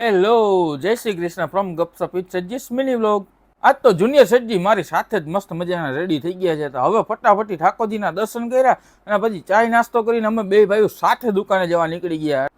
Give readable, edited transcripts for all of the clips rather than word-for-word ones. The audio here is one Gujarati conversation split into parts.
હેલો, જય શ્રી કૃષ્ણ ફ્રોમ ગપસપ વિથ સજ્જીસ મિની વ્લોગ. આજ તો જુનિયર સજ્જી મારી સાથે જ મસ્ત મજાના રેડી થઈ ગયા છે. તો હવે ફટાફટી ઠાકોરજીના દર્શન કર્યા અને પછી ચાય નાસ્તો કરીને અમે બે ભાઈઓ સાથે દુકાને જવા નીકળી ગયા.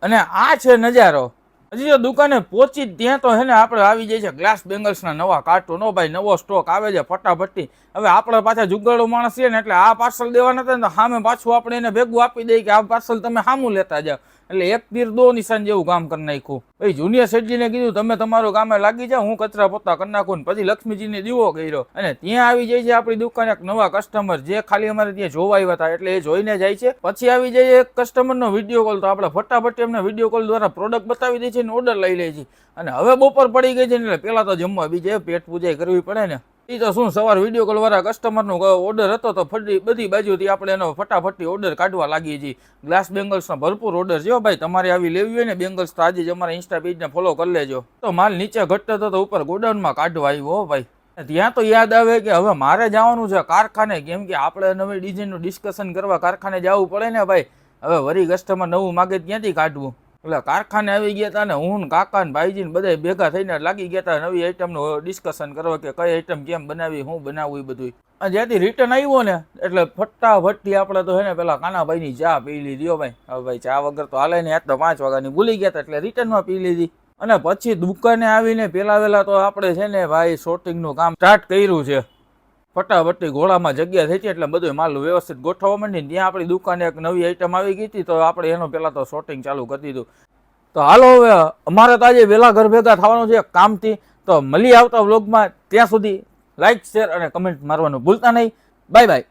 અને આ છે નજારો. હજી તો દુકાને પહોંચી ત્યાં તો હે ને આપણે આવી જાય છે ગ્લાસ બેંગલ્સના નવા કાર્ટૂનો. ભાઈ નવો સ્ટોક આવે છે ફટાફટી. હવે આપણે પાછા જુગાડો માણસ છે ને એટલે આ પાર્સલ દેવાના હતા ને તો સામે પાછું આપણે એને ભેગું આપી દઈએ કે આ પાર્સલ તમે સામું લેતા જાઓ. એટલે એક તીર દો નિશાન જેવું કામ કરી નાખ્યું. ભાઈ જુનિયર શેઠજીને કીધું તમે તમારું કામે લાગી જાઓ, હું કચરા પોતા કરી નાખું ને પછી લક્ષ્મીજીને દીવો કર્યો. અને ત્યાં આવી જાય છે આપણી દુકાને એક નવા કસ્ટમર જે ખાલી અમારે ત્યાં જોવા આવ્યા હતા એટલે એ જોઈને જાય છે. પછી આવી જાય એક કસ્ટમરનો વિડીયો કોલ. તો આપણે ફટાફટ એમને વિડીયો કોલ દ્વારા પ્રોડક્ટ બતાવી દઈએ છીએ અને ઓર્ડર લઈ લે છે. અને હવે બપોર પડી ગઈ છે એટલે પેલા તો જમવા બીજે પેટ પૂજાઈ કરવી પડે ને. એ તો શું સવાર વિડીયો કોલ વાળા કસ્ટમરનો ઓર્ડર હતો તો બધી બાજુથી આપણે એનો ફટાફટી ઓર્ડર કાઢવા લાગીએ છીએ. ગ્લાસ બેંગલ્સનો ભરપૂર ઓર્ડર છે ભાઈ. તમારે આવી લેવી હોય ને બેંગલ્સ તો આજે જ અમારા ઇન્સ્ટા પેજને ફોલો કરી લેજો. તો માલ નીચે ઘટતો તો ઉપર ગોડાઉનમાં કાઢવા આવ્યો ભાઈ. ત્યાં તો યાદ આવે કે હવે મારે જવાનું છે કારખાને, કેમ કે આપણે નવી ડિઝાઇનનું ડિસ્કશન કરવા કારખાને જવું પડે ને ભાઈ. હવે વરી કસ્ટમર નવું માગે ત્યાંથી કાઢવું. એટલે કારખાને આવી ગયા હતા ને હું કાકા ને ભાઈજી ને બધા ભેગા થઈને લાગી ગયા હતા નવી આઈટમનું ડિસ્કશન કરવા કે કઈ આઈટમ કેમ બનાવી, હું બનાવવું એ બધું. અને જ્યાંથી રિટર્ન આવ્યો ને એટલે ફટાફટથી આપણે તો હે ને પેલા કાનાભાઈની ચા પી લીધી. ભાઈ હવે ભાઈ ચા વગર તો હાલે ને. આજ તો 5 વાગ્યાની ભૂલી ગયા હતા એટલે રિટર્નમાં પી લીધી. અને પછી દુકાને આવીને પેલા તો આપણે છે ને ભાઈ શોર્ટિંગનું કામ સ્ટાર્ટ કર્યું છે. ફટાફટી ઘોડામાં જગ્યા થઈ હતી એટલે બધું માલ વ્યવસ્થિત ગોઠવવા માંડી. ત્યાં આપણી દુકાને એક નવી આઈટમ આવી ગઈ હતી તો આપણે એનો પહેલાં તો શોર્ટિંગ ચાલુ કરી દીધું. તો હાલો હવે અમારે તો આજે વહેલા ઘર ભેગા થવાનું છે કામથી. તો મળી આવતા વ્લોગમાં. ત્યાં સુધી લાઇક શેર અને કમેન્ટ મારવાનું ભૂલતા નહીં. Bye bye.